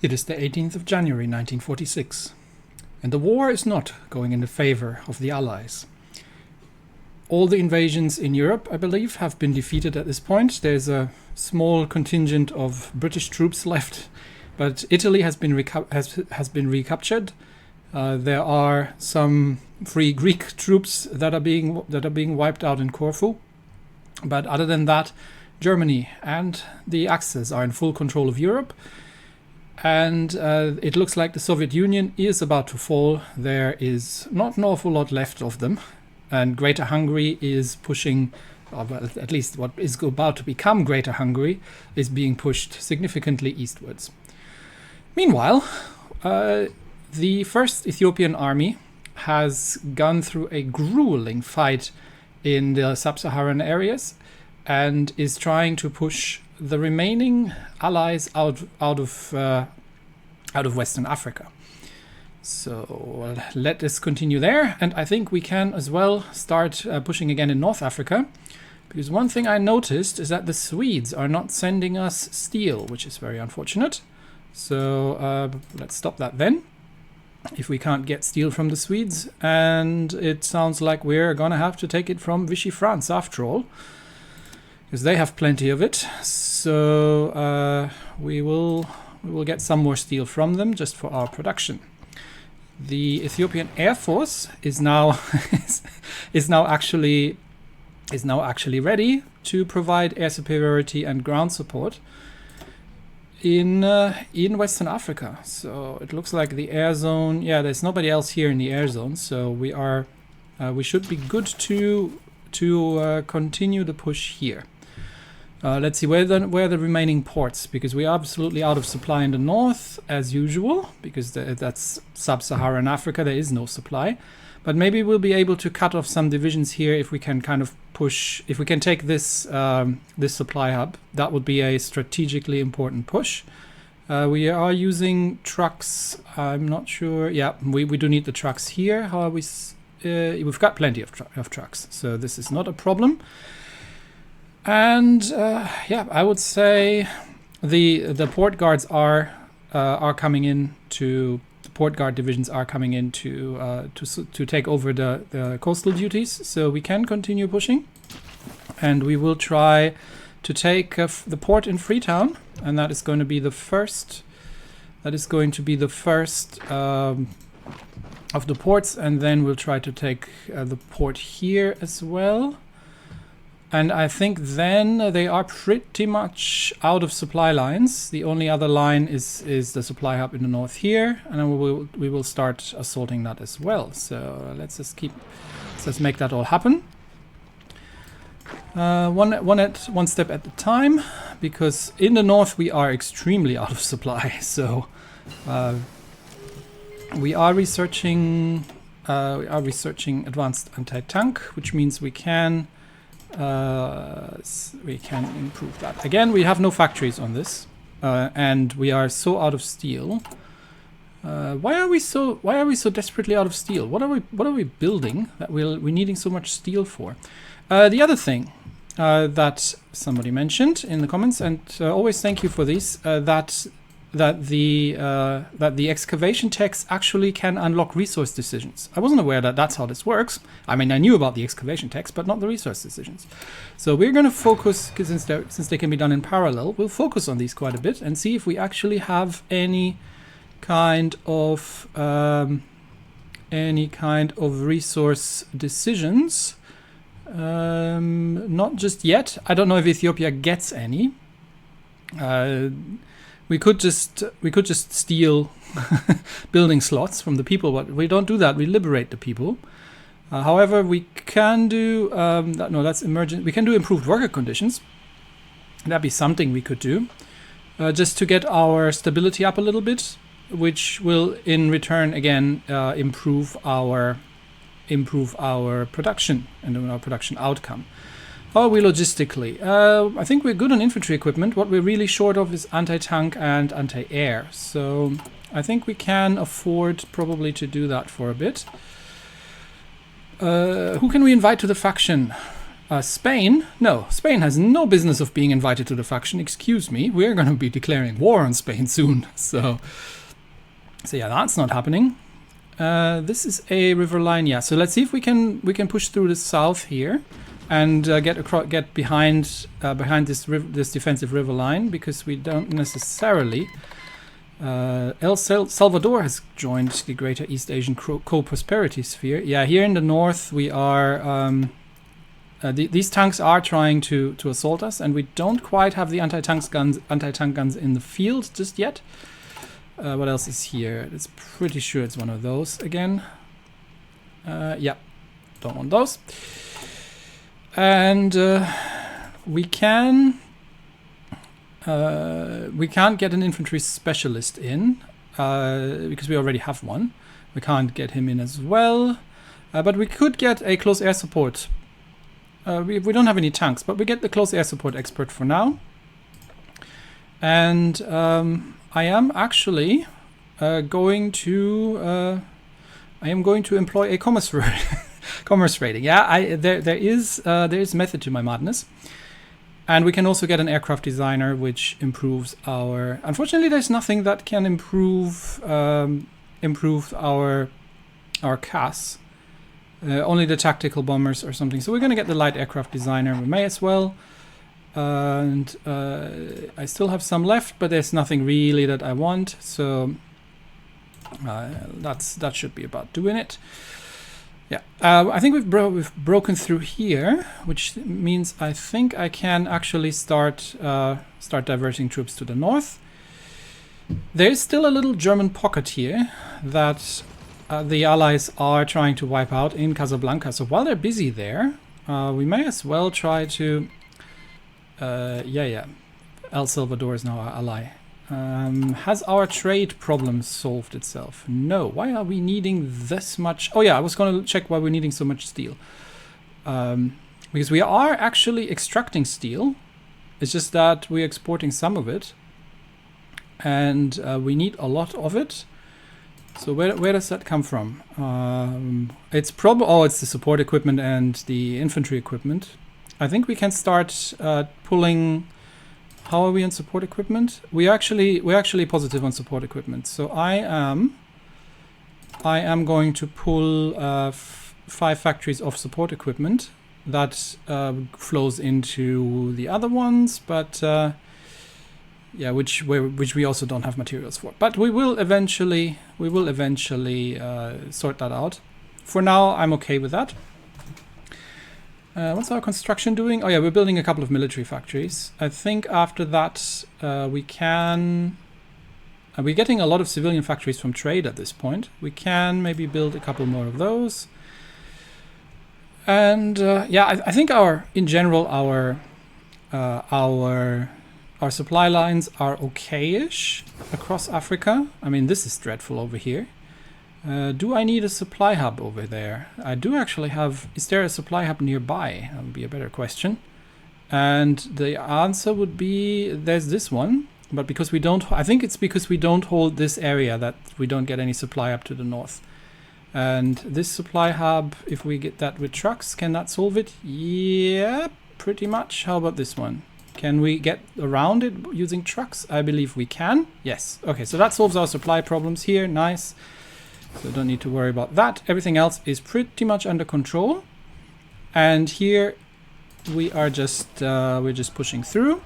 It is the 18th of January 1946, and the war is not going in the favor of the Allies. All the invasions in Europe, I believe, have been defeated at this point. There's a small contingent of British troops left, but Italy has been recaptured. There are some free Greek troops that are being wiped out in Corfu, but other than that, Germany and the Axis are in full control of Europe. And it looks like the Soviet Union is about to fall. There is not an awful lot left of them. And Greater Hungary is pushing, or at least what is about to become Greater Hungary, is being pushed significantly eastwards. Meanwhile, the first Ethiopian army has gone through a grueling fight in the sub-Saharan areas and is trying to push the remaining allies out of Western Africa. So let us continue there, and I think we can as well start pushing again in North Africa, because one thing I noticed is that the Swedes are not sending us steel, which is very unfortunate. So let's stop that then, if we can't get steel from the Swedes, and it sounds like we're gonna have to take it from Vichy France after all, because they have plenty of it. So we will get some more steel from them just for our production. The Ethiopian Air Force is now actually ready to provide air superiority and ground support in Western Africa. So it looks like the air zone. Yeah, there's nobody else here in the air zone, so we should be good to continue the push here. Let's see where the remaining ports, because we are absolutely out of supply in the north as usual, because that's sub-Saharan Africa. There is no supply, but maybe we'll be able to cut off some divisions here if we can kind of push. If we can take this this supply hub, that would be a strategically important push. We are using trucks. I'm not sure. Yeah, we do need the trucks here. How are we? We've got plenty of trucks, so this is not a problem. And yeah, I would say the port guards are coming in to the port guard divisions are coming in to take over the coastal duties, so we can continue pushing, and we will try to take the port in Freetown, and that is going to be the first. That is going to be the first of the ports, and then we'll try to take the port here as well. And I think then they are pretty much out of supply lines. The only other line is the supply hub in the north here, and then we will start assaulting that as well. So let's make that all happen. One step at a time, because in the north we are extremely out of supply. So we are researching advanced anti-tank, which means we can improve that. Again, we have no factories on this, and we are so out of steel. Why are we so desperately out of steel? What are we building that we're needing so much steel for? The other thing that somebody mentioned in the comments, and always thank you for these, that the excavation techs actually can unlock resource decisions. I wasn't aware that that's how this works. I mean, I knew about the excavation techs, but not the resource decisions. So we're going to focus, because since they can be done in parallel, we'll focus on these quite a bit and see if we actually have any kind of resource decisions. Not just yet. I don't know if Ethiopia gets any. We could just steal building slots from the people, but we don't do that. We liberate the people. However, we can do that's emergent. We can do improved worker conditions. That'd be something we could do, just to get our stability up a little bit, which will in return again improve our production and our production outcome. How are we logistically? I think we're good on infantry equipment. What we're really short of is anti-tank and anti-air. So I think we can afford probably to do that for a bit. Who can we invite to the faction? Spain? No, Spain has no business of being invited to the faction. Excuse me, we're going to be declaring war on Spain soon. So yeah, that's not happening. This is a river line, yeah. So let's see if we can push through the south here and get behind this defensive river line, because we don't necessarily. El Salvador has joined the Greater East Asian Co-Prosperity Sphere. Yeah, here in the north we are. These tanks are trying to assault us, and we don't quite have the anti-tank guns in the field just yet. What else is here? It's pretty sure it's one of those again. Yeah, don't want those. And we can't get an infantry specialist in because we already have one. We can't get him in as well, but we could get a close air support. We don't have any tanks, but we get the close air support expert for now. And I am actually going to employ a commerce rating. Yeah, there is method to my madness. And we can also get an aircraft designer, which improves our. Unfortunately, there's nothing that can improve our CAS. Only the tactical bombers or something. So we're going to get the light aircraft designer. We may as well. And I still have some left, but there's nothing really that I want. So that should be about doing it. Yeah, I think we've broken through here, which means I think I can actually start diverting troops to the north. There is still a little German pocket here that the Allies are trying to wipe out in Casablanca. So while they're busy there, we may as well try to. El Salvador is now our ally. Has our trade problem solved itself? No. Why are we needing this much? Oh yeah, I was going to check why we're needing so much steel. Because we are actually extracting steel. It's just that we're exporting some of it. And we need a lot of it. So where does that come from? It's probably... Oh, it's the support equipment and the infantry equipment. I think we can start pulling... How are we on support equipment? We're actually positive on support equipment. So I am going to pull 5 factories of support equipment that flows into the other ones, but yeah, which we also don't have materials for. But we will eventually sort that out. For now, I'm okay with that. What's our construction doing? Oh yeah, we're building a couple of military factories. I think after that we can... we're getting a lot of civilian factories from trade at this point. We can maybe build a couple more of those. And yeah, I think in general our supply lines are okay-ish across Africa. I mean, this is dreadful over here. Do I need a supply hub over there? I do actually have... Is there a supply hub nearby? That would be a better question. And the answer would be there's this one. But because we don't... I think it's because we don't hold this area that we don't get any supply up to the north. And this supply hub, if we get that with trucks, can that solve it? Yeah, pretty much. How about this one? Can we get around it using trucks? I believe we can. Yes. Okay, so that solves our supply problems here. Nice. So don't need to worry about that. Everything else is pretty much under control. And here we are we're just pushing through.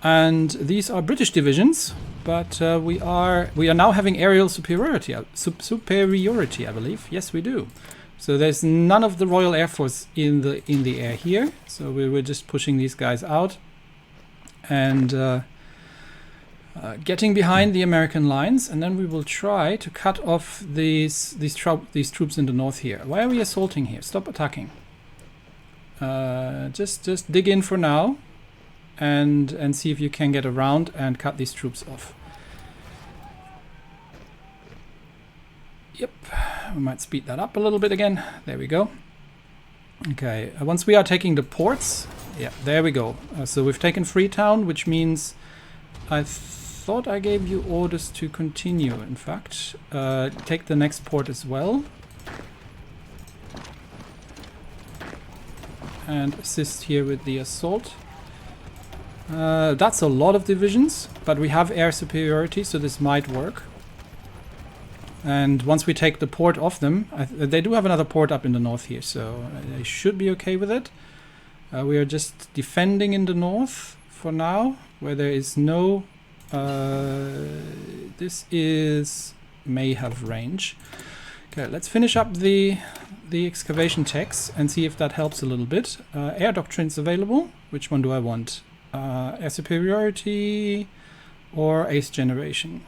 And these are British divisions, but we are now having aerial superiority. Superiority, I believe. Yes, we do. So there's none of the Royal Air Force in the air here. So we're just pushing these guys out and getting behind the American lines, and then we will try to cut off these troops in the north here. Why are we assaulting here? Stop attacking. Just dig in for now, and see if you can get around and cut these troops off. Yep, we might speed that up a little bit again. There we go. Okay, once we are taking the ports, yeah, there we go. So we've taken Freetown, which means I thought I gave you orders to continue, in fact. Take the next port as well. and assist here with the assault. That's a lot of divisions, but we have air superiority, so this might work. And once we take the port off them, they do have another port up in the north here, so they should be okay with it. We are just defending in the north for now, where there is no... this may have range. Okay, let's finish up the excavation techs and see if that helps a little bit. Air doctrines available. Which one do I want? Air superiority or ace generation?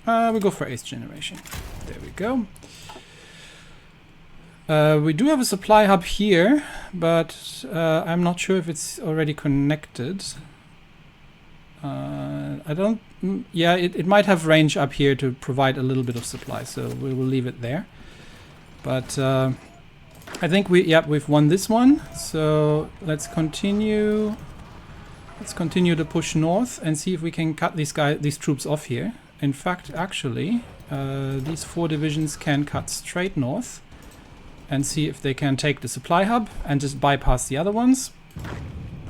We'll go for ace generation. There we go. We do have a supply hub here, but I'm not sure if it's already connected. I don't... Yeah, it might have range up here to provide a little bit of supply, so we will leave it there. But I think we've won this one. So let's continue. Let's continue to push north and see if we can cut these troops off here. In fact, actually, these 4 divisions can cut straight north and see if they can take the supply hub and just bypass the other ones.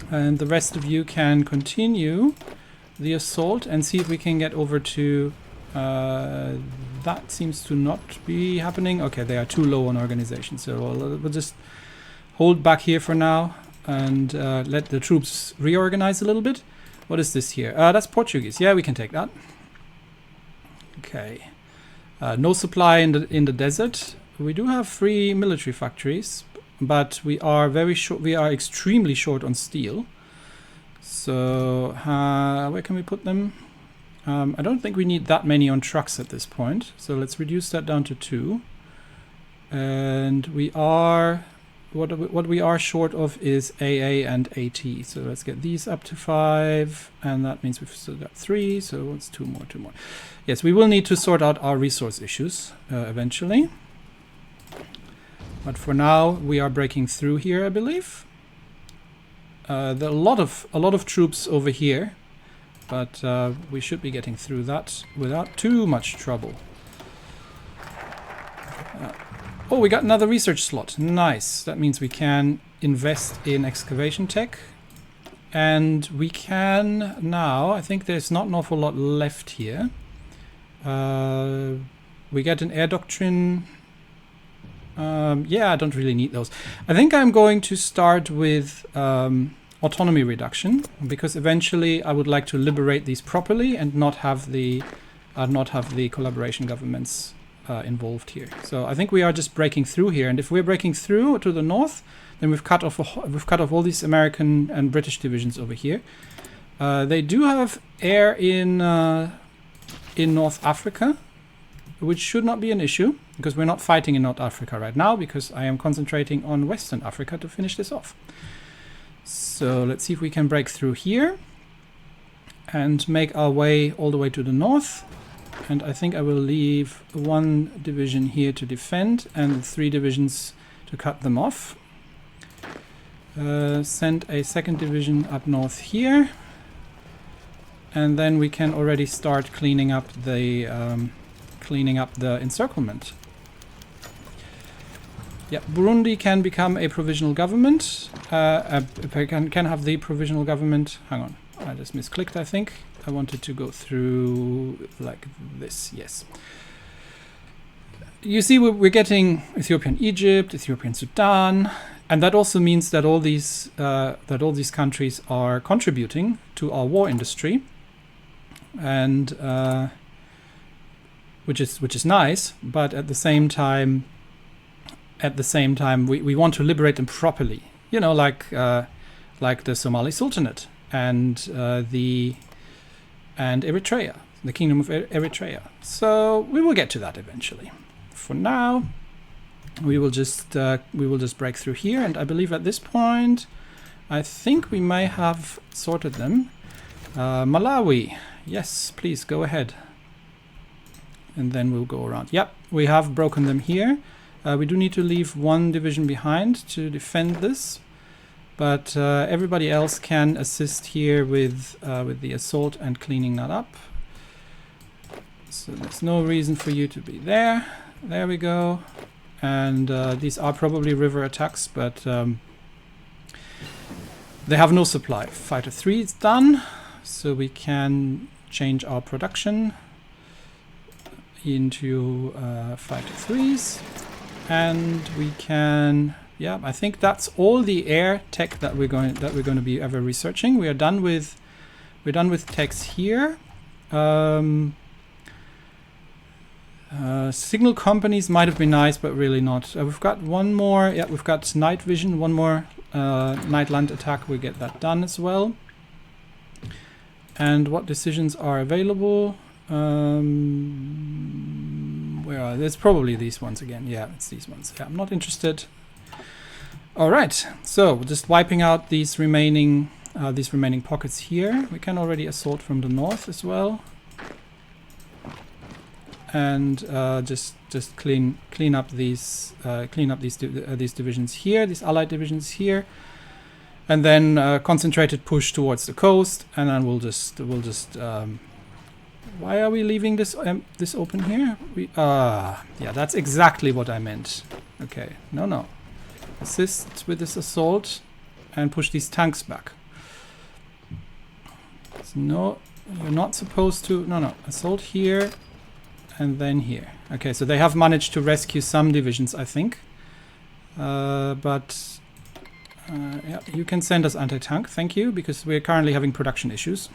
And the rest of you can continue the assault and see if we can get over to... that seems to not be happening. Okay, they are too low on organization, so we'll just hold back here for now and let the troops reorganize a little bit. What is this here? That's Portuguese. Yeah, we can take that. Okay. No supply in the desert. We do have 3 military factories, but we are very short. We are extremely short on steel. So where can we put them? I don't think we need that many on trucks at this point. So let's reduce that down to 2. And we are what we are short of is AA and AT. So let's get these up to 5, and that means we've still got 3. So it's 2 more. Yes, we will need to sort out our resource issues eventually. But for now, we are breaking through here, I believe. There are a lot of troops over here, but we should be getting through that without too much trouble. Oh, we got another research slot. Nice. That means we can invest in excavation tech. And we can now, I think there's not an awful lot left here. We get an air doctrine. Yeah, I don't really need those. I think I'm going to start with autonomy reduction, because eventually I would like to liberate these properly and not have the collaboration governments involved here. So I think we are just breaking through here, and if we're breaking through to the north, then we've cut off all these American and British divisions over here. They do have air in North Africa, which should not be an issue, because we're not fighting in North Africa right now, because I am concentrating on Western Africa to finish this off. So let's see if we can break through here and make our way all the way to the north. And I think I will leave 1 division here to defend and 3 divisions to cut them off. Send a 2nd division up north here. And then we can already start cleaning up the encirclement. Yeah, Burundi can become a provisional government. Can have the provisional government. Hang on, I just misclicked, I think. I wanted to go through like this, yes. You see, we're getting Ethiopian Egypt, Ethiopian Sudan, and that also means that all these countries are contributing to our war industry, and which is nice. But at the same time, we want to liberate them properly. You know, like the Somali Sultanate and Eritrea, the Kingdom of Eritrea. So we will get to that eventually. For now, we will just break through here, and I believe at this point, I think we may have sorted them. Malawi, yes, please go ahead, and then we'll go around. Yep, we have broken them here. We do need to leave 1 division behind to defend this. But everybody else can assist here with the assault and cleaning that up. So there's no reason for you to be there. There we go. And these are probably river attacks, but They have no supply. Fighter 3 is done, so we can change our production into fighter 3s, and we can. Yeah, I think that's all the air tech that we're going to be ever researching. We're done with techs here. Signal companies might have been nice, but really not. We've got one more. Yeah, we've got night vision. One more night land attack. We get that done as well. And what decisions are available? Where are there's probably these ones again. Yeah, it's these ones. Yeah, I'm not interested. All right, so just wiping out these remaining pockets here. We can already assault from the north as well, and just clean up these divisions here, these allied divisions here, and then concentrated push towards the coast, and then we'll just. Why are we leaving this open here? Yeah, that's exactly what I meant. Okay, no. Assist with this assault and push these tanks back. So no, you're not supposed to. No. Assault here and then here. Okay, so they have managed to rescue some divisions, I think. But yeah, you can send us anti-tank. Thank you, because we're currently having production issues.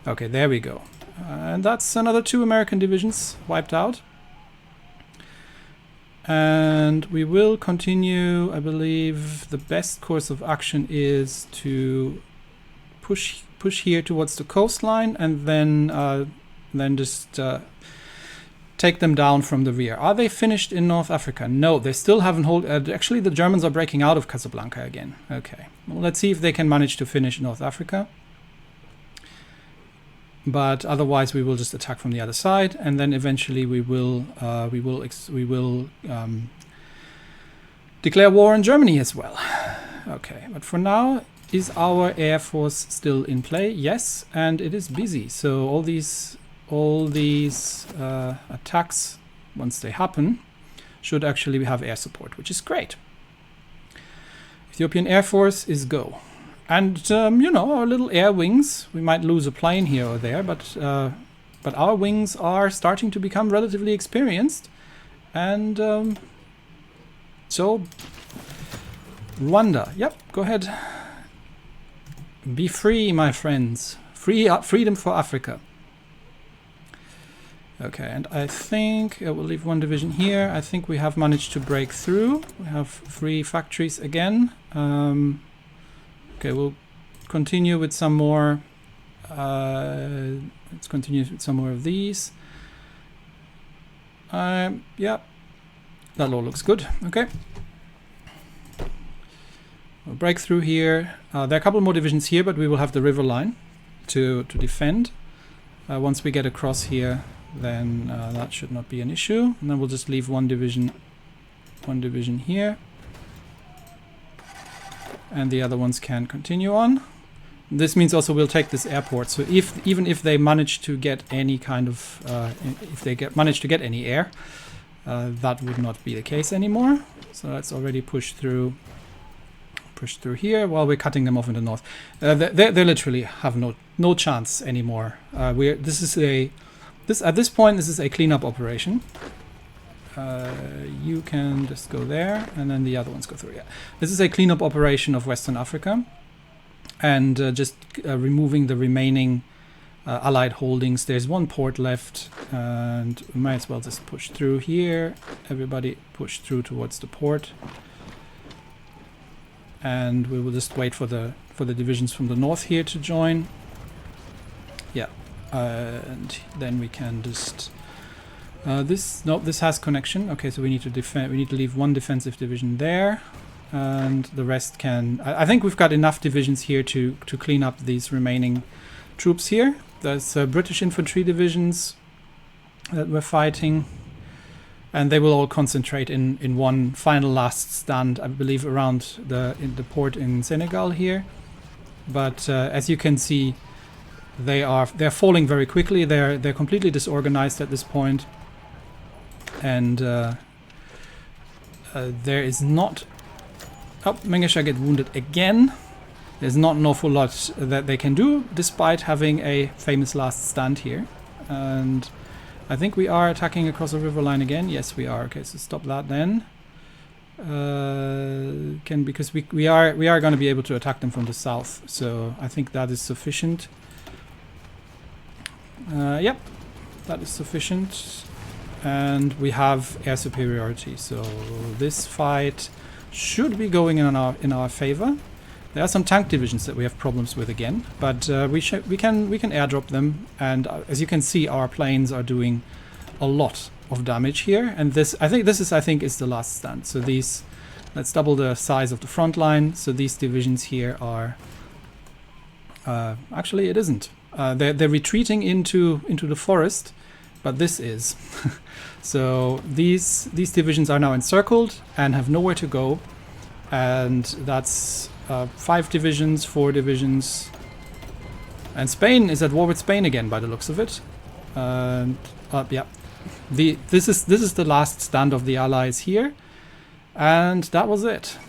Okay, there we go. And that's another 2 American divisions wiped out. And we will continue. I believe the best course of action is to push here towards the coastline, and then just take them down from the rear. Are they finished in North Africa? No, they still haven't actually, the Germans are breaking out of Casablanca again. Okay, well, let's see if they can manage to finish North Africa. But otherwise, we will just attack from the other side, and then eventually we will declare war on Germany as well. Okay, but for now, is our air force still in play? Yes, and it is busy. So all these attacks, once they happen, should actually have air support, which is great. Ethiopian Air Force is go. And, you know, our little air wings, we might lose a plane here or there, but our wings are starting to become relatively experienced. And so, Rwanda, yep, go ahead. Be free, my friends. Freedom for Africa. Okay, and I think we'll leave one division here. I think we have managed to break through. We have 3 factories again. Okay, we'll continue with some more. Let's continue with some more of these. Yeah, that all looks good. Okay. We'll break through here. There are a couple more divisions here, but we will have the river line to defend. Once we get across here, then that should not be an issue. And then we'll just leave one division here. And the other ones can continue on. This means also we'll take this airport. So even if they manage to get any kind of manage to get any air, that would not be the case anymore. So let's already push through here while we're cutting them off in the north. They literally have no chance anymore. At this point this is a cleanup operation. You can just go there, and then the other ones go through. Yeah, this is a cleanup operation of Western Africa, and just removing the remaining Allied holdings. There's one port left, and we might as well just push through here. Everybody push through towards the port, and we will just wait for the divisions from the north here to join. Yeah, and then we can just. This has connection. Okay, so we need to defend. We need to leave one defensive division there, and the rest can. I think we've got enough divisions here to clean up these remaining troops here. There's British infantry divisions that we're fighting, and they will all concentrate in one final last stand, I believe, around in the port in Senegal here. But as you can see, they're falling very quickly. They're completely disorganized at this point. And there is not. Oh, Mengesha get wounded again. there's not an awful lot that they can do, despite having a famous last stand here. And I think we are attacking across the river line again. Yes, we are. Okay, so stop that then. Because we are going to be able to attack them from the south. So I think that is sufficient. Yep, that is sufficient. And we have air superiority. So this fight should be going in our favor. There are some tank divisions that we have problems with again, but we can airdrop them, and as you can see, our planes are doing a lot of damage here. And this, I think, is the last stand. So these, let's double the size of the front line. So these divisions here are actually it isn't. They're retreating into the forest, but this is. So these divisions are now encircled and have nowhere to go, and that's 5 divisions, 4 divisions, and Spain is at war with Spain again by the looks of it. Yeah, this is the last stand of the Allies here, and that was it.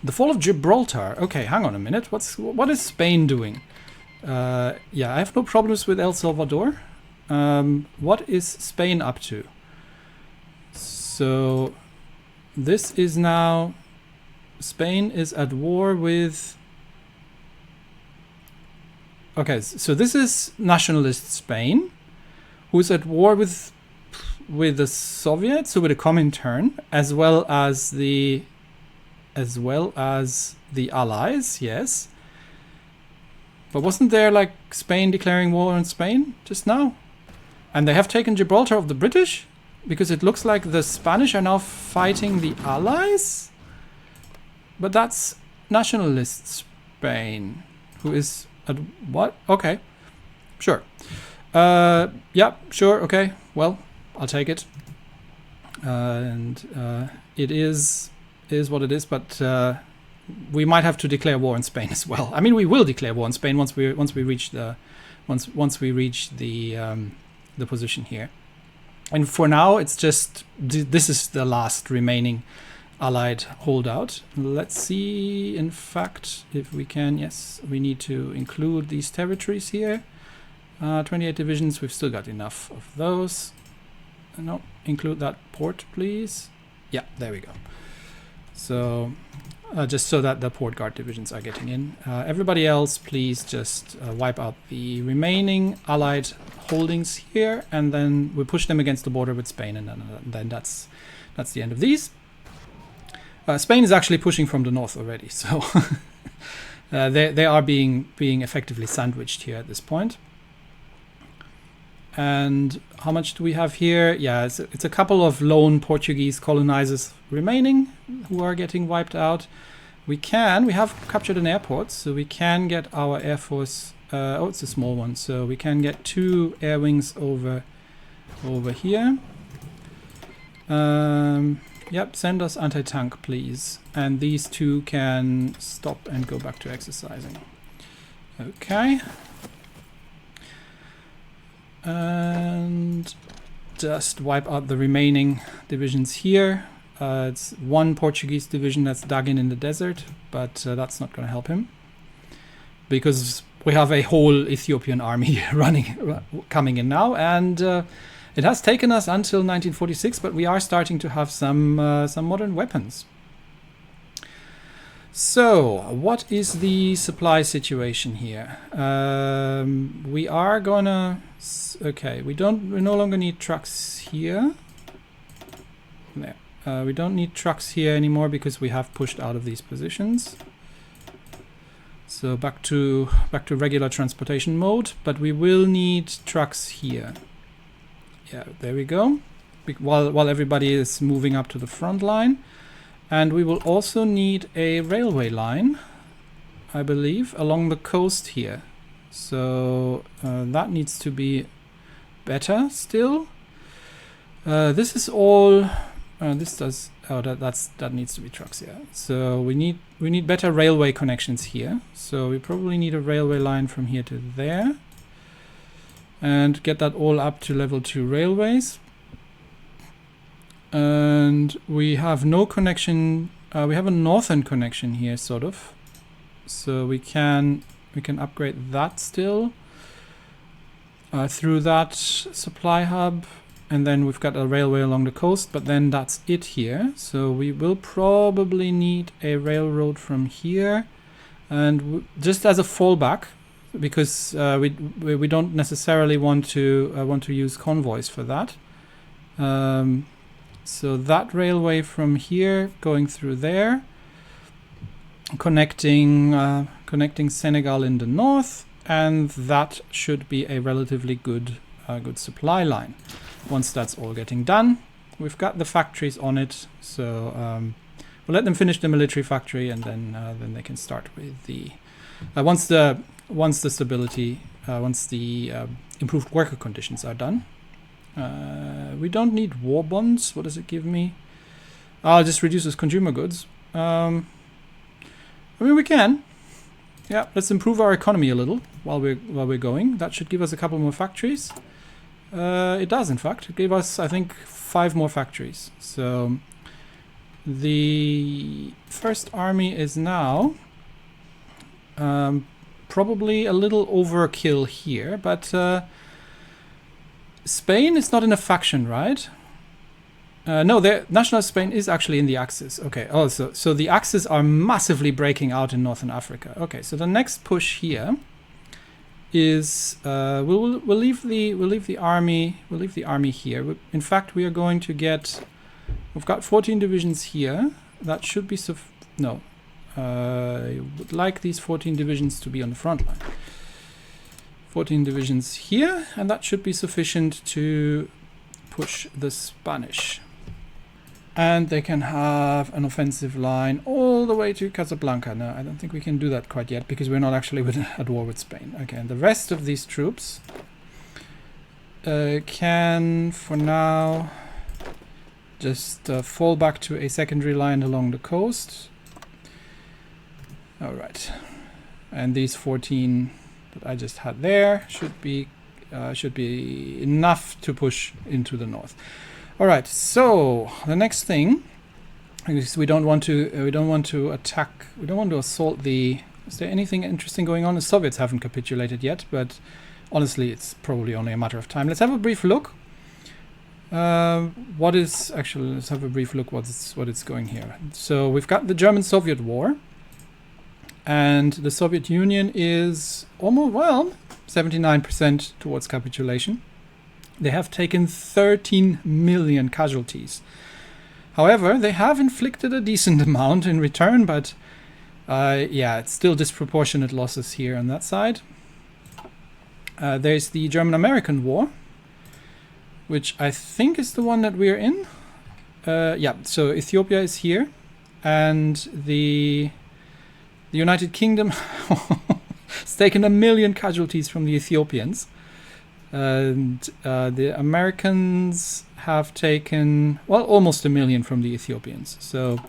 The fall of Gibraltar. Okay, hang on a minute. What is Spain doing? Yeah, I have no problems with El Salvador. What is Spain up to? So this is now. Spain is at war with... Okay, so this is nationalist Spain, who's at war with the Soviets, so with the Comintern, as well as the Allies, yes. But wasn't there like Spain declaring war on Spain just now? And they have taken Gibraltar of the British? Because it looks like the Spanish are now fighting the Allies? But that's nationalist Spain, who is at what? Okay, sure. Yeah, sure. Okay, well, I'll take it. It is what it is. But we might have to declare war on Spain as well. I mean, we will declare war on Spain once we reach the position here. And for now, it's just this is the last remaining Allied holdout. Let's see, in fact, if we can. Yes, we need to include these territories here. 28 divisions, we've still got enough of those. No, include that port, please. Yeah, there we go. So, just so that the port guard divisions are getting in. Everybody else, please just wipe out the remaining Allied holdings here, and then we push them against the border with Spain, and then that's the end of these. Spain is actually pushing from the north already, so they are being effectively sandwiched here at this point. And how much do we have here? Yeah, it's a couple of lone Portuguese colonizers remaining who are getting wiped out. We have captured an airport, so we can get our air force. Oh, it's a small one, so we can get 2 air wings over here. Yep, send us anti-tank, please. And these 2 can stop and go back to exercising. Okay. And just wipe out the remaining divisions here. It's 1 Portuguese division that's dug in the desert, but that's not going to help him. Because we have a whole Ethiopian army coming in now, and it has taken us until 1946, but we are starting to have some modern weapons. So, what is the supply situation here? We are gonna... Okay, we no longer need trucks here. There. We don't need trucks here anymore because we have pushed out of these positions. So back to regular transportation mode, but we will need trucks here. Yeah, there we go. While everybody is moving up to the front line. And we will also need a railway line, I believe, along the coast here. So that needs to be better still. This is all. This does. Oh, that needs to be trucks. Yeah. So we need better railway connections here. So we probably need a railway line from here to there, and get that all up to level 2 railways. And we have no connection. We have a northern connection here, sort of. so we can upgrade that still through that supply hub, and then we've got a railway along the coast, but then that's it here. So we will probably need a railroad from here, and just as a fallback, because we don't necessarily want to use convoys for that. So that railway from here going through there, connecting Senegal in the north, and that should be a relatively good supply line. Once that's all getting done, we've got the factories on it, so we'll let them finish the military factory, and then they can start with the once the stability, once the improved worker conditions are done. We don't need war bonds. What does it give me? It just reduces consumer goods. I mean, we can. Yeah, let's improve our economy a little while we're going. That should give us a couple more factories. It does, in fact. It gave us, I think, 5 more factories. So the first army is now probably a little overkill here, but Spain is not in a faction, right? No, the national Spain is actually in the Axis. Okay. Oh, so the Axis are massively breaking out in Northern Africa. Okay, so the next push here is we'll leave the army here. In fact, we are going to get. We've got 14 divisions here. That should be no. I would like these 14 divisions to be on the front line. 14 divisions here, and that should be sufficient to push the Spanish. And they can have an offensive line all the way to Casablanca. No, I don't think we can do that quite yet, because we're not actually at war with Spain. Okay, and the rest of these troops can, for now, just fall back to a secondary line along the coast. All right, and these 14 that I just had there should be enough to push into the north. All right, so the next thing is we don't want to attack. We don't want to assault the. Is there anything interesting going on? The Soviets haven't capitulated yet, but honestly, it's probably only a matter of time. Let's have a brief look. Let's have a brief look what it's going here. So we've got the German-Soviet War, and the Soviet Union is almost 79% towards capitulation. They have taken 13 million casualties. However, they have inflicted a decent amount in return, but yeah, it's still disproportionate losses here on that side. There's the German-American War, which I think is the one that we're in. Yeah, so Ethiopia is here, and the United Kingdom has taken 1 million casualties from the Ethiopians. And the Americans have taken, well, almost 1 million from the Ethiopians. So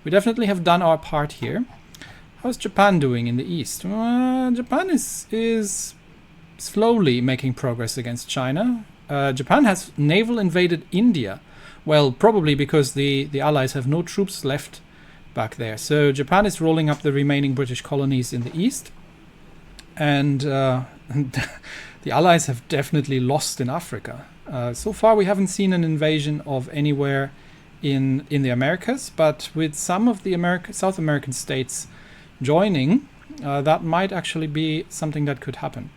we definitely have done our part here. How's Japan doing in the east? Japan is slowly making progress against China. Japan has naval invaded India. Well, probably because the Allies have no troops left back there. So Japan is rolling up the remaining British colonies in the east. And the Allies have definitely lost in Africa. So far, we haven't seen an invasion of anywhere in the Americas, but with some of the South American states joining, that might actually be something that could happen.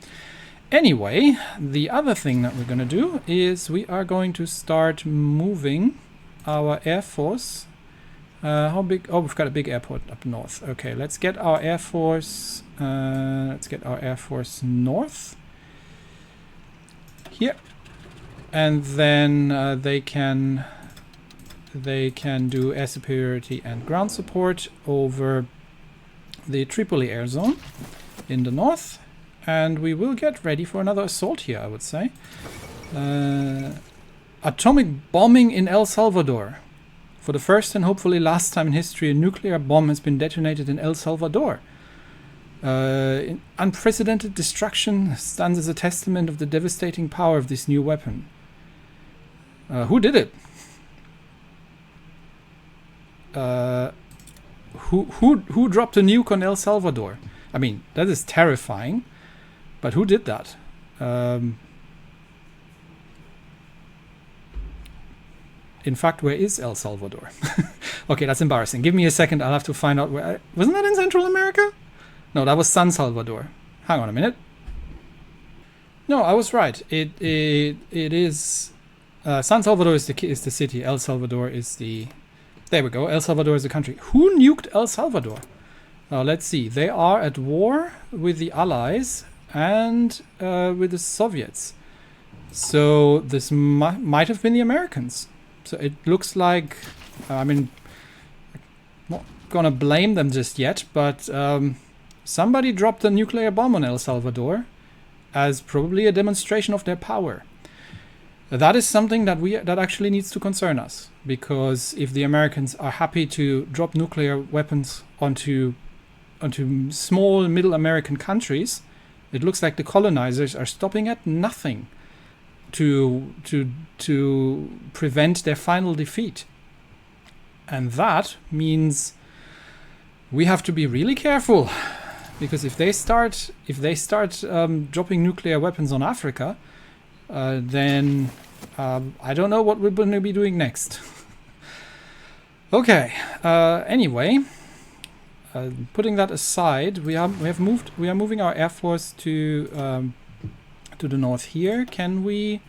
Anyway, the other thing that we're going to do is we are going to start moving our Air Force. How big? Oh, we've got a big airport up north. Okay, let's get our Air Force. North here, and then they can do air superiority and ground support over the Tripoli air zone in the north, and we will get ready for another assault here, I would say. Atomic bombing in El Salvador. For the first and hopefully last time in history, a nuclear bomb has been detonated in El Salvador. Unprecedented destruction stands as a testament of the devastating power of this new weapon. Who did it? Who dropped a nuke on El Salvador? I mean, that is terrifying. But who did that? In fact, where is El Salvador? Okay, that's embarrassing. Give me a second. I'll have to find out where. Wasn't that in Central America? No, that was San Salvador. Hang on a minute. No, I was right. It is. San Salvador is the city. El Salvador is the. There we go. El Salvador is the country. Who nuked El Salvador? Let's see. They are at war with the Allies and with the Soviets. So this might have been the Americans. So it looks like, I mean, I'm not gonna blame them just yet, but somebody dropped a nuclear bomb on El Salvador as probably a demonstration of their power. That is something that actually needs to concern us, because if the Americans are happy to drop nuclear weapons onto small middle American countries, it looks like the colonizers are stopping at nothing to prevent their final defeat. And that means we have to be really careful, because if they start dropping nuclear weapons on Africa, then I don't know what we're going to be doing next. Okay. Anyway, putting that aside, we are moving our air force to the north here. Can we?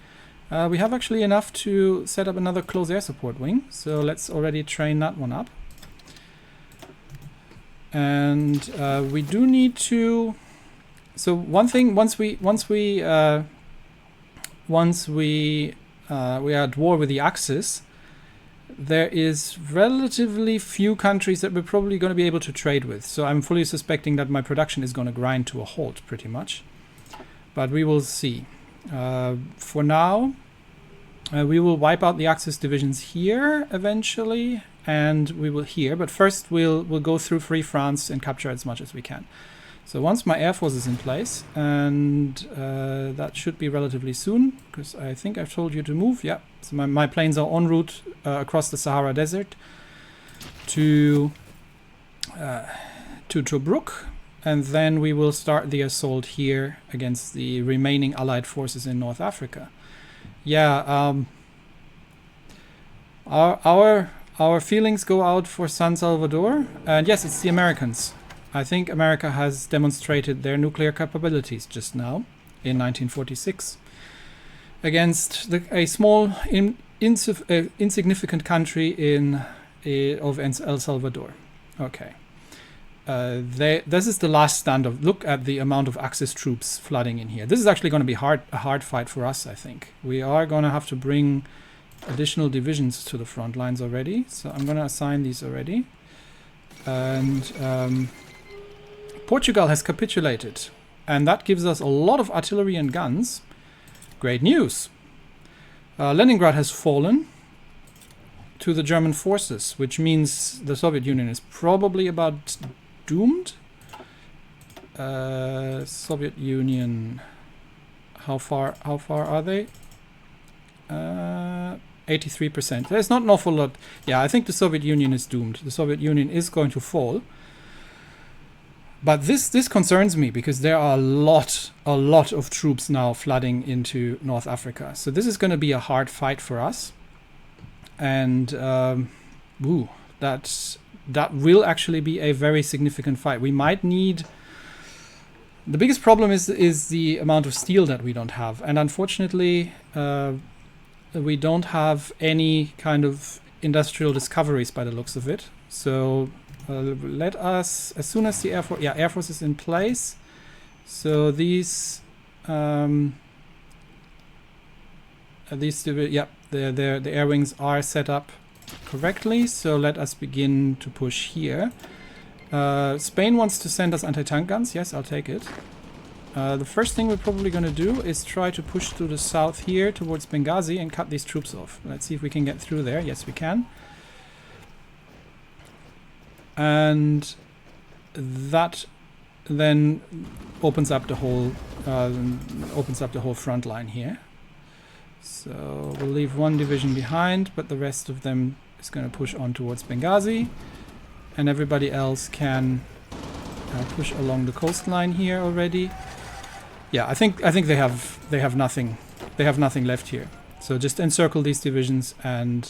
We have actually enough to set up another close air support wing. So let's already train that one up. And we do need to. So one thing, once we are at war with the Axis, there is relatively few countries that we're probably going to be able to trade with. So I'm fully suspecting that my production is going to grind to a halt pretty much. But we will see. For now, we will wipe out the Axis divisions here eventually, and we will here. But first we'll go through Free France and capture as much as we can. So once my air force is in place, and that should be relatively soon, because I think I've told you to move. Yeah, so my planes are en route across the Sahara Desert to Tobruk, and then we will start the assault here against the remaining Allied forces in North Africa. Yeah, our feelings go out for San Salvador, and yes, it's the Americans. I think America has demonstrated their nuclear capabilities just now in 1946 against a small, insignificant country of El Salvador. Okay. This is the last standoff. Look at the amount of Axis troops flooding in here. This is actually going to be a hard fight for us, I think. We are going to have to bring additional divisions to the front lines already. So I'm going to assign these already. And Portugal has capitulated. And that gives us a lot of artillery and guns. Great news. Leningrad has fallen to the German forces, which means the Soviet Union is probably about doomed. Soviet Union, how far are they? 83%. There's not an awful lot. Yeah, I think the Soviet Union is doomed. The Soviet Union is going to fall. But this concerns me, because there are a lot of troops now flooding into North Africa. So this is going to be a hard fight for us. And that will actually be a very significant fight. We might need. The biggest problem is the amount of steel that we don't have, and unfortunately, we don't have any kind of industrial discoveries by the looks of it. So let us, as soon as the Air Force is in place. So these the air wings are set up correctly, so let us begin to push here. Spain wants to send us anti-tank guns. Yes, I'll take it. The first thing we're probably going to do is try to push to the south here towards Benghazi and cut these troops off. Let's see if we can get through there. Yes, we can. And that then opens up the whole front line here. So we'll leave one division behind, but the rest of them is going to push on towards Benghazi. and everybody else can push along the coastline here already. Yeah, I think they have nothing. They have nothing left here. So just encircle these divisions, and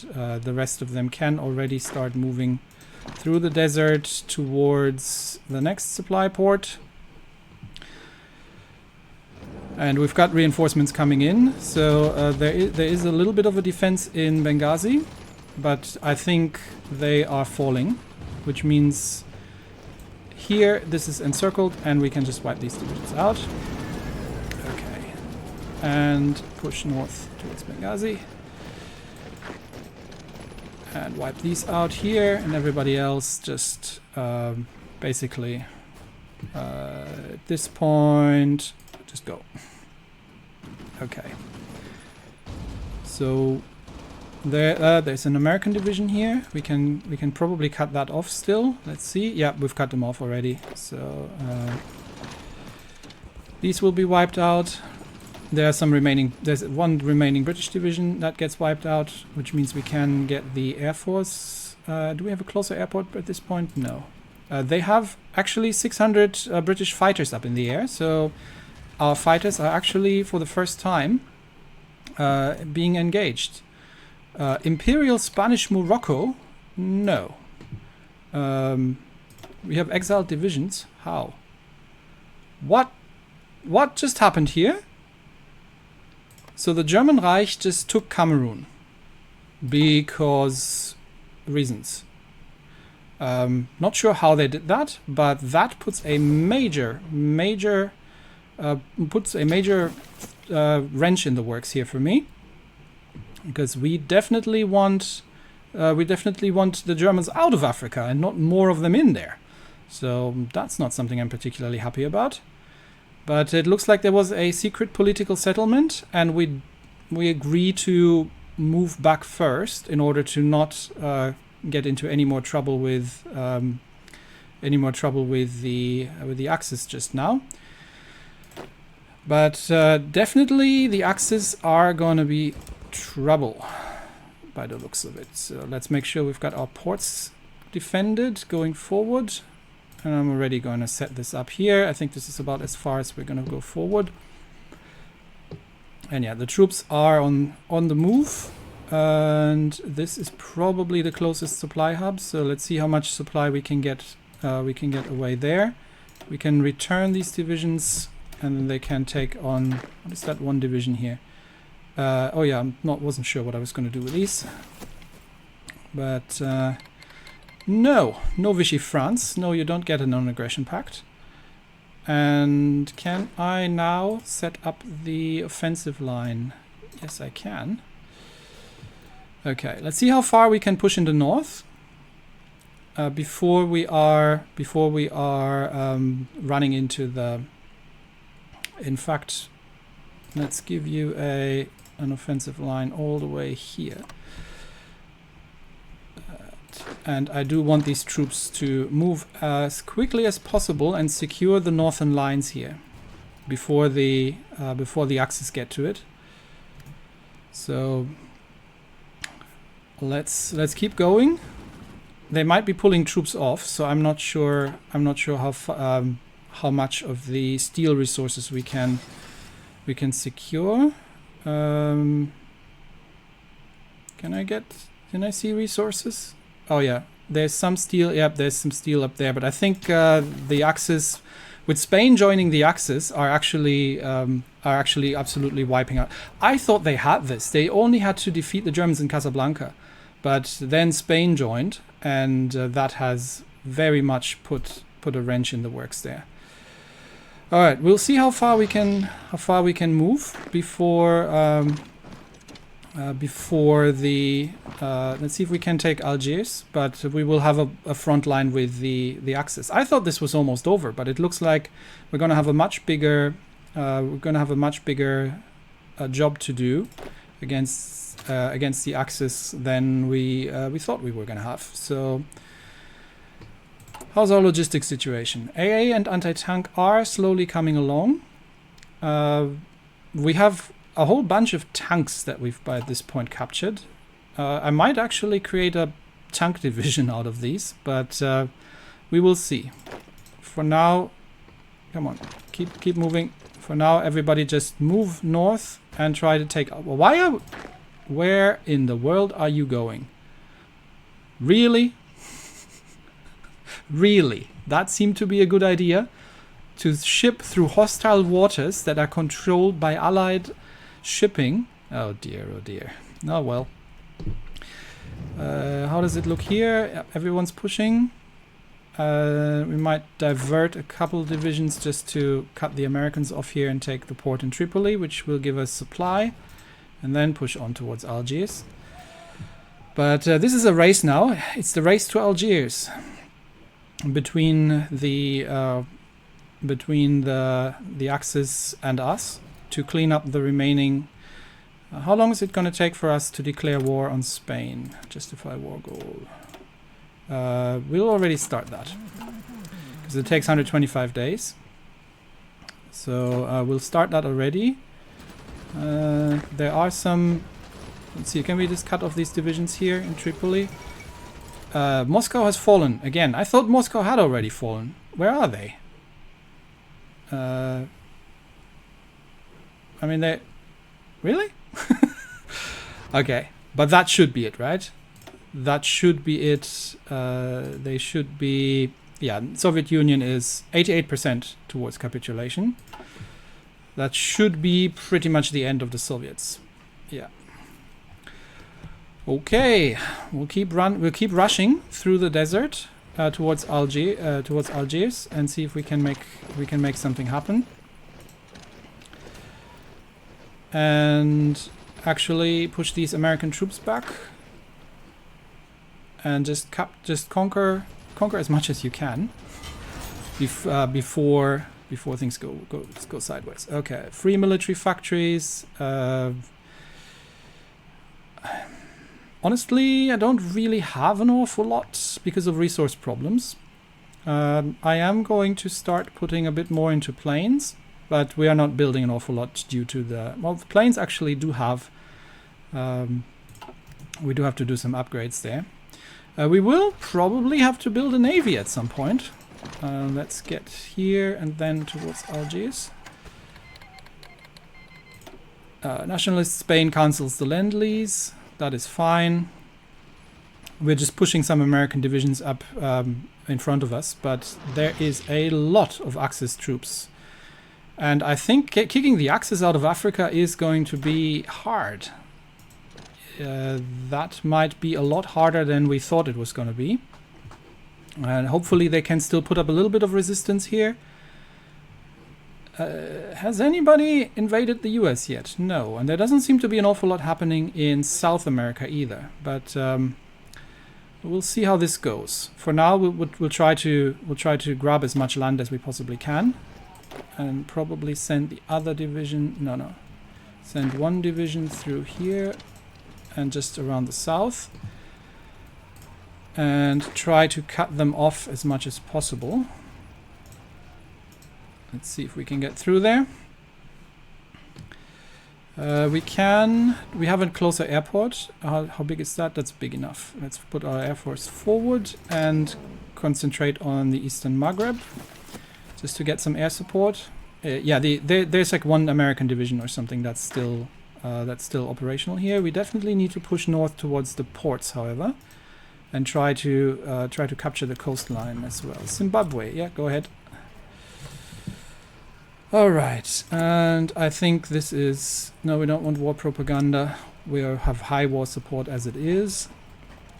the rest of them can already start moving through the desert towards the next supply port. And we've got reinforcements coming in. So there is a little bit of a defense in Benghazi, but I think they are falling, which means here this is encircled and we can just wipe these divisions out. Okay. And push north towards Benghazi. And wipe these out here, and everybody else just basically at this point just go. Okay. So there's an American division here. We can probably cut that off still. Let's see. Yeah, we've cut them off already. So these will be wiped out. There's one remaining British division that gets wiped out, which means we can get the Air Force. Do we have a closer airport at this point? No. They have actually 600 British fighters up in the air, so our fighters are actually, for the first time, being engaged. Imperial Spanish Morocco? No. We have exiled divisions. How? What just happened here? So the German Reich just took Cameroon because reasons. Not sure how they did that, but that puts a major wrench in the works here for me, because we definitely want the Germans out of Africa and not more of them in there. So that's not something I'm particularly happy about. But it looks like there was a secret political settlement, and we agree to move back first in order to not get into any more trouble with the Axis just now. But definitely the Axis are going to be trouble by the looks of it. So let's make sure we've got our ports defended going forward. And I'm already going to set this up here. I think this is about as far as we're going to go forward. And yeah, the troops are on the move. And this is probably the closest supply hub. So let's see how much supply we can get away there. We can return these divisions, and then they can take on, what is that one division here? Oh yeah, wasn't sure what I was going to do with these. But no Vichy France. No, you don't get a non-aggression pact. And can I now set up the offensive line? Yes, I can. Okay, let's see how far we can push in the north before we are running into the. In fact, let's give you an offensive line all the way here. And I do want these troops to move as quickly as possible and secure the northern lines here before the Axis get to it. So let's keep going. They might be pulling troops off, so I'm not sure how much of the steel resources we can secure. Can I see resources? Oh yeah, there's some steel. Yep, there's some steel up there. But I think the Axis, with Spain joining the Axis, are actually absolutely wiping out. I thought they had this. They only had to defeat the Germans in Casablanca, but then Spain joined, and that has very much put a wrench in the works there. All right, we'll see how far we can move before. Let's see if we can take Algiers, but we will have a front line with the Axis. I thought this was almost over, but it looks like we're going to have a much bigger job to do against the Axis than we thought we were going to have. So how's our logistics situation? AA and anti-tank are slowly coming along. We have a whole bunch of tanks that we've by this point captured. I might actually create a chunk division out of these, but we will see. For now, come on, keep moving. For now, everybody just move north and try to take... Well, where in the world are you going? Really? Really? That seemed to be a good idea? To ship through hostile waters that are controlled by allied shipping? Oh dear, oh dear. Oh well. How does it look here? Everyone's pushing. We might divert a couple divisions just to cut the Americans off here and take the port in Tripoli, which will give us supply, and then push on towards Algiers. But this is a race now. It's the race to Algiers between the Axis and us to clean up the remaining. How long is it going to take for us to declare war on Spain? Justify war goal. We'll already start that because it takes 125 days. So we'll start that already. There are some... Let's see, can we just cut off these divisions here in Tripoli? Moscow has fallen again. I thought Moscow had already fallen. Where are they? I mean, they... Really? Okay, but that should be it, right? That should be it. They should be... Yeah, Soviet Union is 88% towards capitulation. That should be pretty much the end of the Soviets. Yeah. Okay, we'll keep rushing through the desert towards Algiers and see if we can make something happen. And actually push these American troops back. And just conquer as much as you can before things go sideways. Okay, free military factories. Honestly, I don't really have an awful lot because of resource problems. I am going to start putting a bit more into planes, but we are not building an awful lot due to the... Well, the planes actually do have... we do have to do some upgrades there. We will probably have to build a navy at some point. Let's get here and then towards Algiers. Nationalist Spain cancels the Lend-Lease. That is fine. We're just pushing some American divisions up in front of us, but there is a lot of Axis troops. And I think kicking the Axis out of Africa is going to be hard. That might be a lot harder than we thought it was going to be. And hopefully they can still put up a little bit of resistance here. Has anybody invaded the US yet? No, and there doesn't seem to be an awful lot happening in South America either. But we'll see how this goes. For now, we'll try to grab as much land as we possibly can, and probably send the other division. No, send one division through here and just around the south, and try to cut them off as much as possible. Let's see if we can get through there. We have a closer airport. How big is that? That's big enough. Let's put our air force forward and concentrate on the Eastern Maghreb, just to get some air support. Yeah, there's like one American division or something that's still operational here. We definitely need to push north towards the ports, however, and try to capture the coastline as well. Zimbabwe, yeah, go ahead. Alright, and I think this is... No, we don't want war propaganda. We have high war support as it is.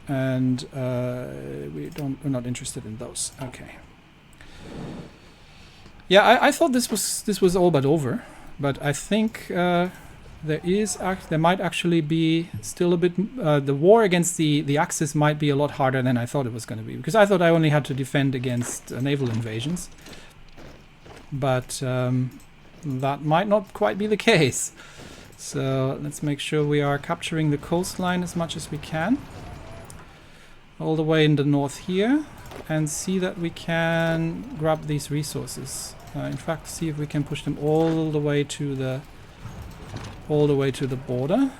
And we're not interested in those. Okay. Yeah, I thought this was all but over. But I think there might actually be still a bit... the war against the Axis might be a lot harder than I thought it was going to be. Because I thought I only had to defend against naval invasions. But that might not quite be the case. So let's make sure we are capturing the coastline as much as we can. All the way in the north here. And see that we can grab these resources. In fact, see if we can push them all the way to the border.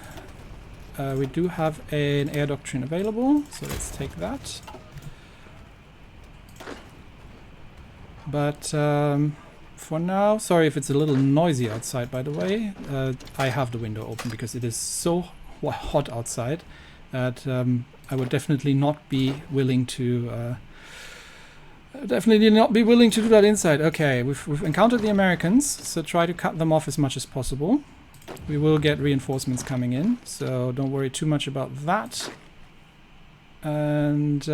We do have an air doctrine available, so let's take that. But for now, sorry if it's a little noisy outside, by the way. I have the window open because it is so hot outside that I would definitely not be willing to do that inside. Okay, we've encountered the Americans, so try to cut them off as much as possible. We will get reinforcements coming in, so don't worry too much about that. And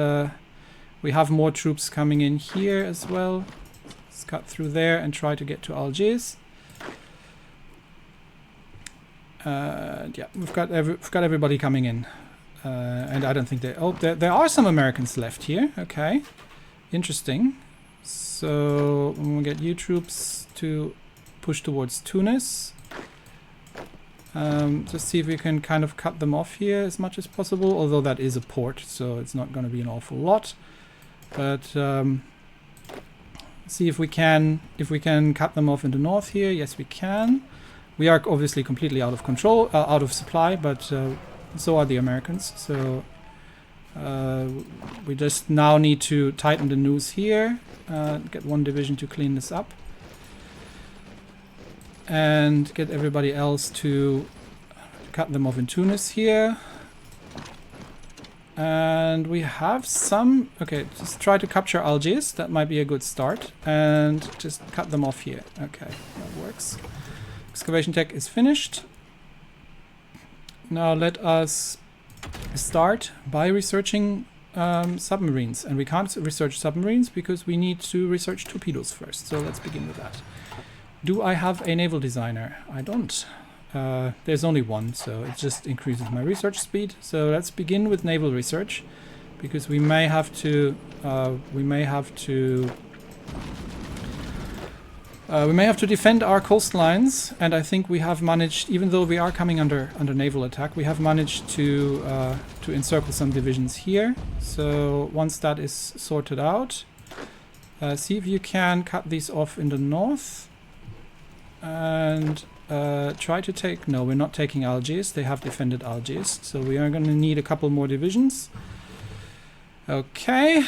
we have more troops coming in here as well. Let's cut through there and try to get to Algiers. Yeah, we've got everybody coming in, and I don't think they. Oh, there are some Americans left here. Okay, interesting. So we'll get you troops to push towards Tunis. Just see if we can kind of cut them off here as much as possible, although that is a port, so it's not going to be an awful lot. But see if we can cut them off in the north here. Yes, we can. We are obviously completely out of control, out of supply, but so are the Americans. So we just now need to tighten the noose here, get one division to clean this up, and get everybody else to cut them off in Tunis here. And we have some... Okay, just try to capture Algiers. That might be a good start. And just cut them off here. Okay, that works. Excavation tech is finished. Now let us start by researching submarines. And we can't research submarines because we need to research torpedoes first. So let's begin with that. Do I have a naval designer? I don't. There's only one, so it just increases my research speed. So let's begin with naval research, because we may have to defend our coastlines, and I think we have managed, even though we are coming under naval attack, we have managed to encircle some divisions here. So once that is sorted out, see if you can cut these off in the north. And try to take... No, we're not taking Algiers. They have defended Algiers. So we are going to need a couple more divisions. Okay.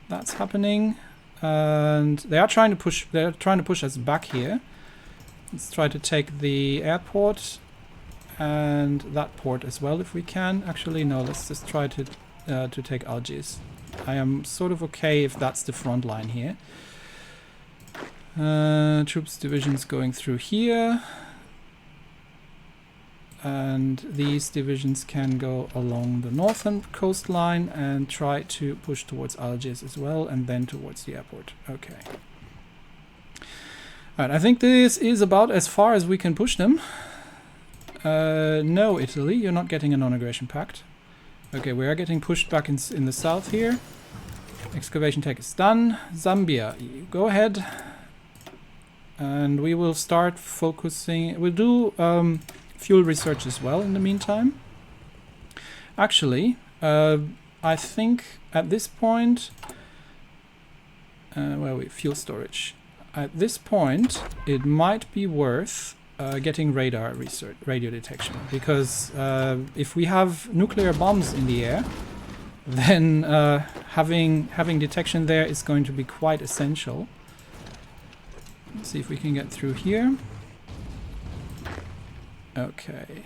That's happening. And they are trying to push... They're trying to push us back here. Let's try to take the airport. And that port as well, if we can. Actually, no. Let's just try to take Algiers. I am sort of okay if that's the front line here. Troops divisions going through here, and these divisions can go along the northern coastline and try to push towards Algiers as well, and then towards the airport. Okay. Alright, I think this is about as far as we can push them. No, Italy, you're not getting a non-aggression pact. Okay, we are getting pushed back in the south here. Excavation tech is done. Zambia, you go ahead. And we will start focusing... We'll do fuel research as well in the meantime. Actually, I think at this point... where are we? Fuel storage. At this point, it might be worth getting radar research, radio detection. Because if we have nuclear bombs in the air, then having detection there is going to be quite essential. Let's see if we can get through here. Okay.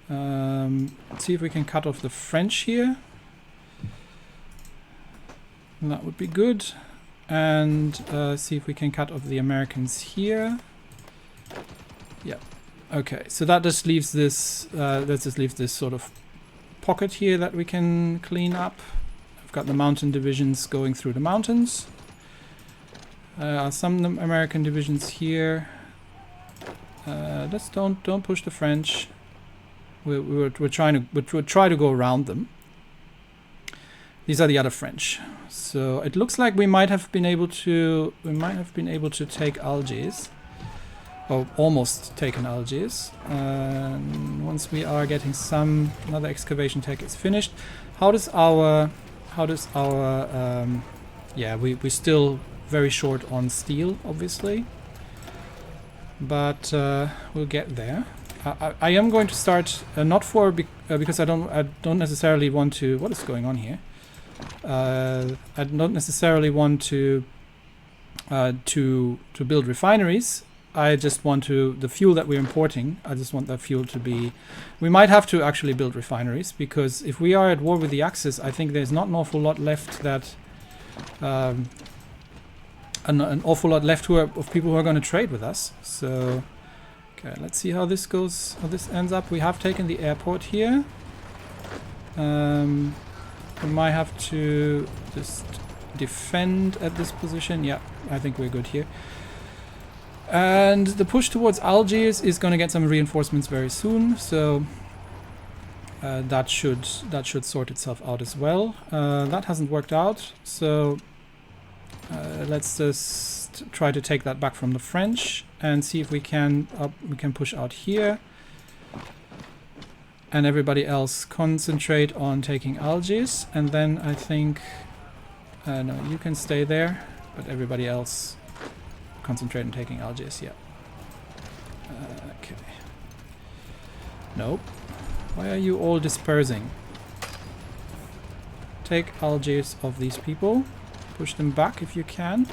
Let's see if we can cut off the French here. That would be good. And see if we can cut off the Americans here. Yeah. Okay. So that just leaves this. Let's just leave this sort of pocket here that we can clean up. I've got the mountain divisions going through the mountains. Some American divisions here. Let's don't push the French. We're trying to try to go around them. These are the other French. So it looks like we might have been able to take Algiers, or almost taken Algiers. Once we are getting another excavation tech is finished. How does our yeah, we're still very short on steel, obviously, but we'll get there. I am going to start not for because I don't necessarily want to. What is going on here? I don't necessarily want to build refineries. I just want the fuel that we're importing. I just want that fuel to be. We might have to actually build refineries, because if we are at war with the Axis, I think there's not an awful lot left that. An awful lot left of people who are going to trade with us. So, okay, let's see how this goes. How this ends up. We have taken the airport here. We might have to just defend at this position. Yeah, I think we're good here. And the push towards Algiers is going to get some reinforcements very soon, so that should sort itself out as well. That hasn't worked out, so let's just try to take that back from the French and see if we can push out here. And everybody else concentrate on taking Algiers, and then I think no, you can stay there, but everybody else concentrate on taking Algiers. Yeah. Okay. Nope. Why are you all dispersing? Take Algiers of these people. Push them back if you can.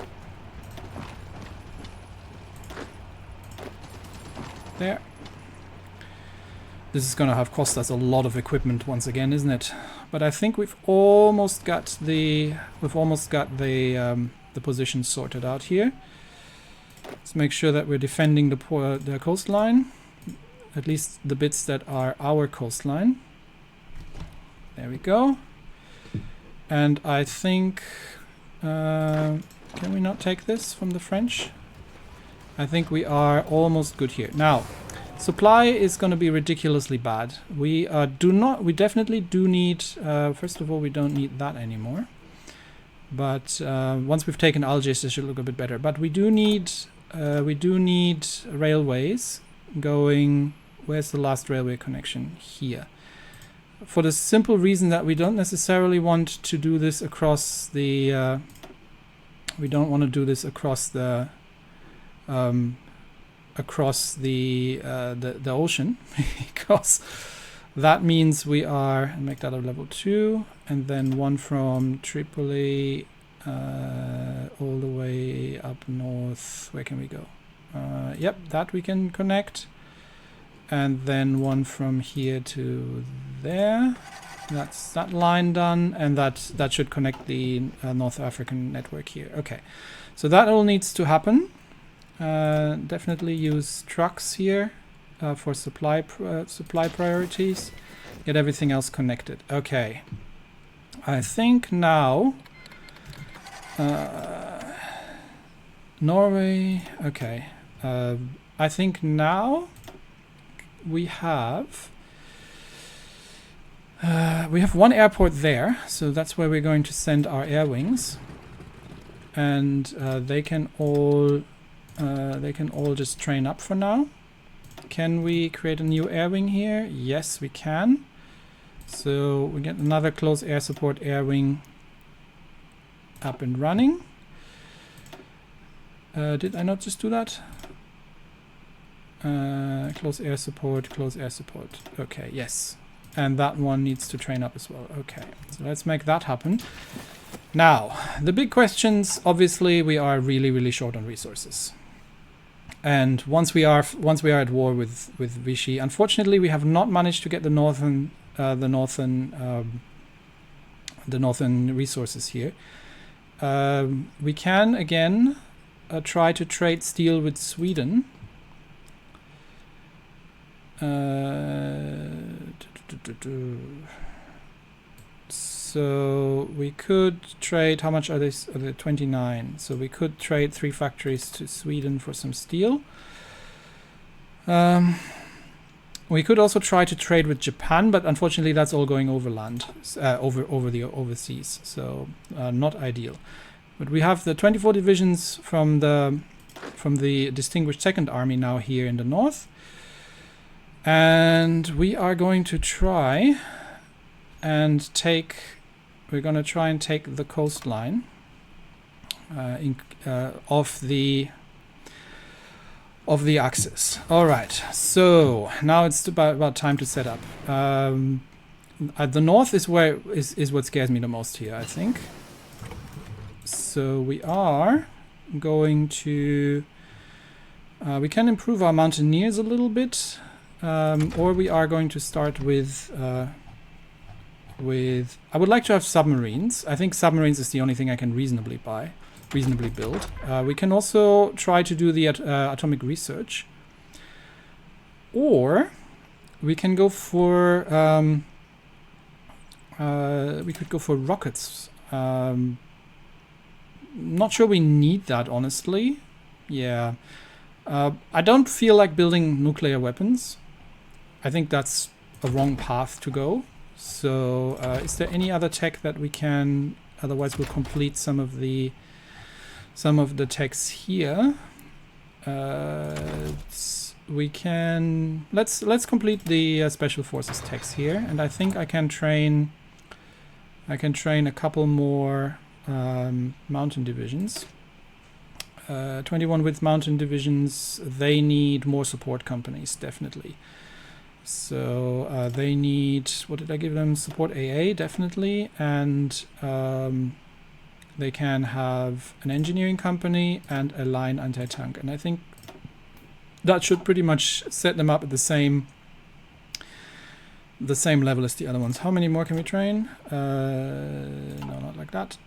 There. This is going to have cost us a lot of equipment once again, isn't it? But I think we've almost got the position sorted out here. Let's make sure that we're defending the coastline, at least the bits that are our coastline. There we go. And I think can we not take this from the French? I think we are almost good here. Now, supply is going to be ridiculously bad. We definitely do need, first of all, we don't need that anymore. But once we've taken Algiers, this should look a bit better. But we do need railways going. Where's the last railway connection? Here. For the simple reason that we don't necessarily want to do this across the. We don't want to do this across the. Across the ocean, because that means we are, and make that a level 2, and then one from Tripoli all the way up north. Where can we go? Yep, that we can connect, and then one from here to there. That's that line done, and that should connect the North African network here. Okay, so that all needs to happen. Definitely use trucks here for supply priorities. Get everything else connected. Okay, I think now Norway. Okay, I think now we have one airport there, so that's where we're going to send our air wings, and they can all just train up for now. Can we create a new air wing here? Yes, we can. So we get another close air support air wing up and running. Did I not just do that? Close air support, close air support. Okay, yes. And that one needs to train up as well. Okay, so let's make that happen. Now, the big questions, obviously, we are really, really short on resources. And once we are at war with Vichy, unfortunately, we have not managed to get the northern resources here. We can again try to trade steel with Sweden. So we could trade, how much are they? 29. So we could trade 3 factories to Sweden for some steel. We could also try to trade with Japan, but unfortunately that's all going overland, over the overseas. So not ideal. But we have the 24 divisions from the Distinguished Second Army now here in the north. And we are going to try and take the coastline of the of the axis. All right, so now it's about time to set up. At the north is where is what scares me the most here, I think. So we are going to we can improve our mountaineers a little bit, or we are going to start with I would like to have submarines. I think submarines is the only thing I can reasonably build. We can also try to do the atomic research, or we can go for we could go for rockets. Not sure we need that, honestly. Yeah, I don't feel like building nuclear weapons. I think that's a wrong path to go. So is there any other tech that we can, otherwise we'll complete some of the techs here. We can let's complete the special forces techs here, and I think I can train a couple more mountain divisions. 21 with mountain divisions, they need more support companies, definitely. So they need, what did I give them? Support AA, definitely, and they can have an engineering company and a line anti-tank, and I think that should pretty much set them up at the same level as the other ones. How many more can we train? No, not like that.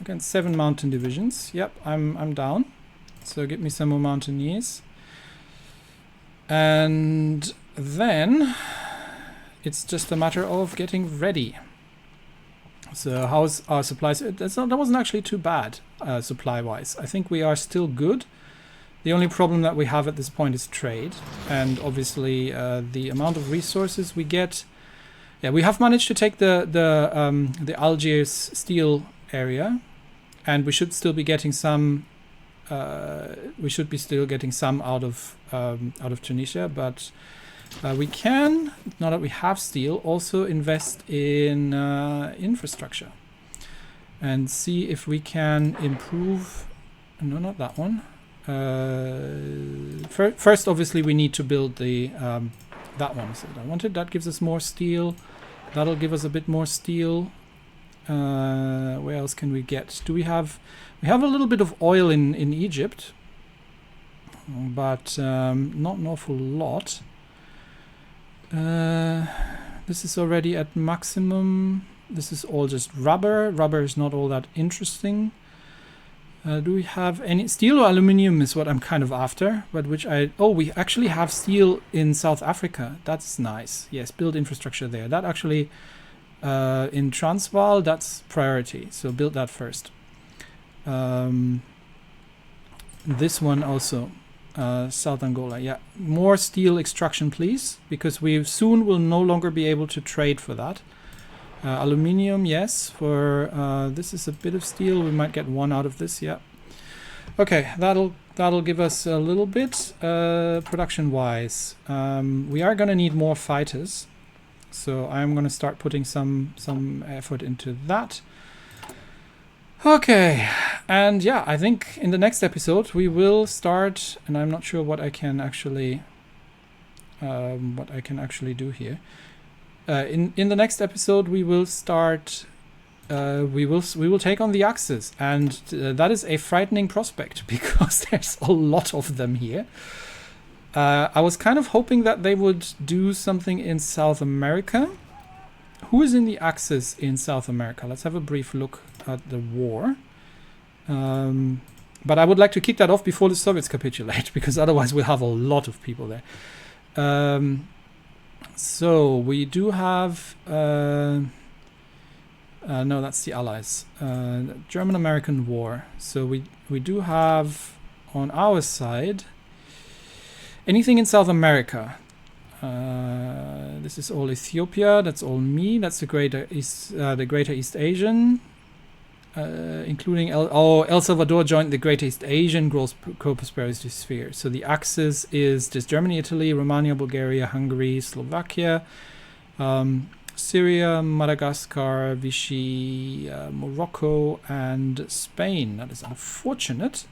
Again, 7 mountain divisions. Yep, I'm down. So give me some more mountaineers. And then it's just a matter of getting ready. So how's our supplies? That wasn't actually too bad supply-wise. I think we are still good. The only problem that we have at this point is trade, and obviously the amount of resources we get. Yeah, we have managed to take the Algiers steel area, and we should still be getting some. We should be still getting some out of Tunisia, but we can, now that we have steel, also invest in infrastructure and see if we can improve. No, not that one. First, obviously, we need to build the that one. So I wanted that gives us more steel. That'll give us a bit more steel. Where else can we get? Do we have? We have a little bit of oil in Egypt, but not an awful lot. This is already at maximum. This is all just rubber. Rubber is not all that interesting. Do we have any steel or aluminium is what I'm kind of after, but we actually have steel in South Africa. That's nice. Yes, build infrastructure there. That actually in Transvaal, that's priority. So build that first. This one also, South Angola. Yeah, more steel extraction, please, because we soon will no longer be able to trade for that. Aluminium, yes. For this is a bit of steel. We might get one out of this. Yeah. Okay, that'll give us a little bit production-wise. We are gonna need more fighters, so I'm gonna start putting some effort into that. Okay, and yeah, I think in the next episode we will start, and I'm not sure what I can actually do here. In the next episode we will start. We will take on the Axis, and that is a frightening prospect because there's a lot of them here. I was kind of hoping that they would do something in South America. Who is in the Axis in South America? Let's have a brief look at the war. But I would like to kick that off before the Soviets capitulate, because otherwise we'll have a lot of people there. So we do have... no, that's the Allies. German-American War. So we do have on our side anything in South America. This is all Ethiopia. That's all me. That's the Greater East Asian, including El Salvador joined the Greater East Asian Co-Prosperity Sphere. So the Axis is just Germany, Italy, Romania, Bulgaria, Hungary, Slovakia, Syria, Madagascar, Vichy, Morocco, and Spain. That is unfortunate.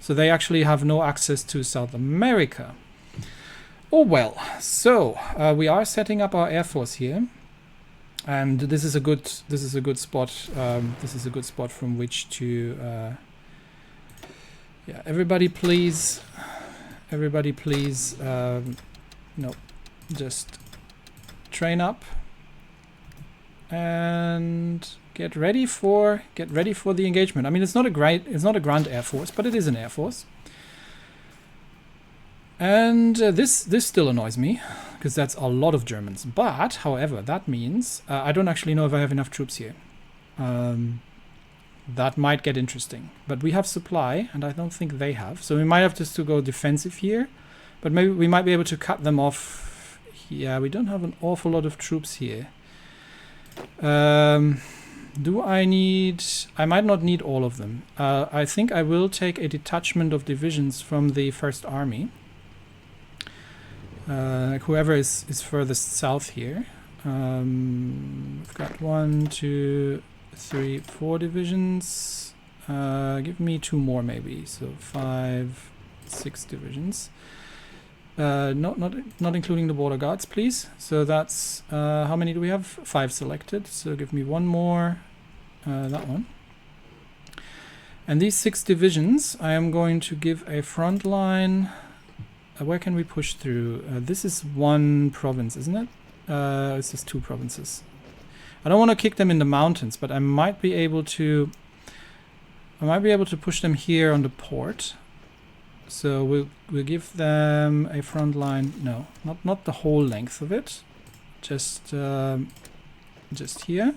So they actually have no access to South America. Oh well, so we are setting up our air force here, and this is a good spot. This is a good spot from which to. Yeah, everybody please. No, just train up and get ready for the engagement. I mean, it's not a grand air force, but it is an air force. And this still annoys me, because that's a lot of Germans. But, however, that means I don't actually know if I have enough troops here. That might get interesting. But we have supply, and I don't think they have. So we might have just to go defensive here. But maybe we might be able to cut them off. Yeah, we don't have an awful lot of troops here. Do I need... I might not need all of them. I think I will take a detachment of divisions from the First Army. Whoever is furthest south here. We've got 1, 2, 3, 4 divisions. Give me 2 more maybe. So 5, 6 divisions. Not including the border guards, please. So that's how many do we have? 5 selected. So give me 1 more. That one. And these 6 divisions, I am going to give a front line. Where can we push through? This is 1 province, isn't it? It's just 2 provinces. I don't want to kick them in the mountains, but I might be able to. Push them here on the port. So we'll give them a front line. No, not the whole length of it. Just here.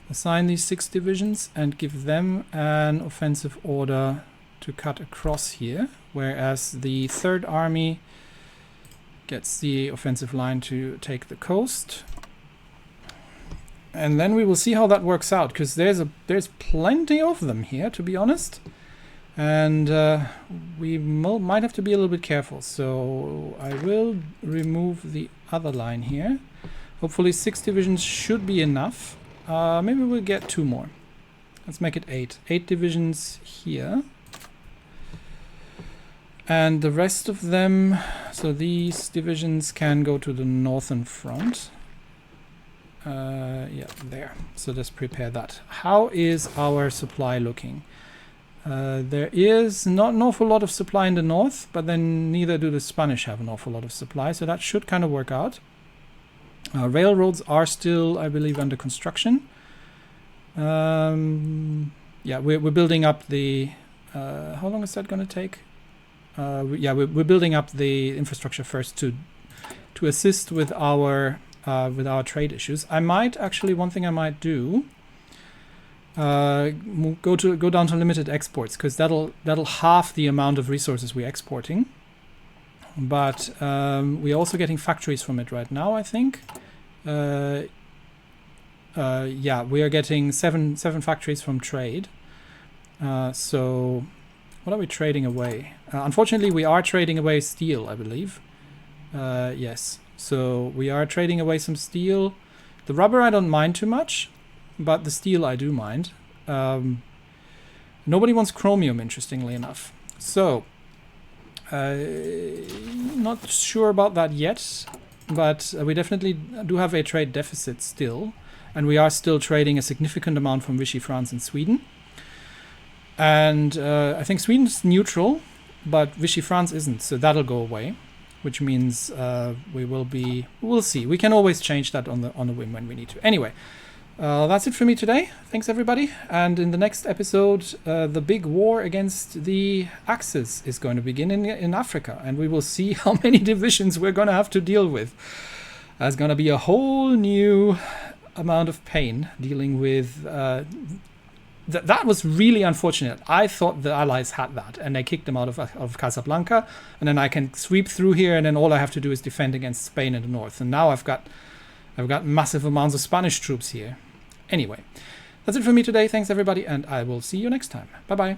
Assign these 6 divisions and give them an offensive order to cut across here, whereas the Third Army gets the offensive line to take the coast. And then we will see how that works out, because there's plenty of them here, to be honest. And we might have to be a little bit careful. So I will remove the other line here. Hopefully 6 divisions should be enough. Maybe we'll get 2 more. Let's make it 8. 8 divisions here. And the rest of them, so these divisions can go to the northern front. Yeah, there. So let's prepare that. How is our supply looking? There is not an awful lot of supply in the north, but then neither do the Spanish have an awful lot of supply, so that should kind of work out. Railroads are still, I believe, under construction. Yeah, we're building up the... how long is that going to take? Yeah, we're building up the infrastructure first to assist with our trade issues. I might actually, one thing I might do, go down to limited exports, because that'll halve the amount of resources we're exporting. But we're also getting factories from it right now, I think. Yeah, we are getting seven factories from trade. So what are we trading away? Unfortunately, we are trading away steel, I believe. Yes, so we are trading away some steel. The rubber I don't mind too much, but the steel I do mind. Nobody wants chromium, interestingly enough. So, not sure about that yet, but we definitely do have a trade deficit still, and we are still trading a significant amount from Vichy France and Sweden. And I think Sweden's neutral, but Vichy France isn't, so that'll go away, which means we'll see. We can always change that on the whim when we need to. Anyway, that's it for me today. Thanks everybody. And in the next episode, the big war against the Axis is going to begin in Africa, and we will see how many divisions we're going to have to deal with. There's going to be a whole new amount of pain dealing with. That was really unfortunate. I thought the Allies had that, and they kicked them out of Casablanca, and then I can sweep through here, and then all I have to do is defend against Spain in the north. And now I've got massive amounts of Spanish troops here. Anyway, that's it for me today. Thanks everybody, and I will see you next time. Bye bye.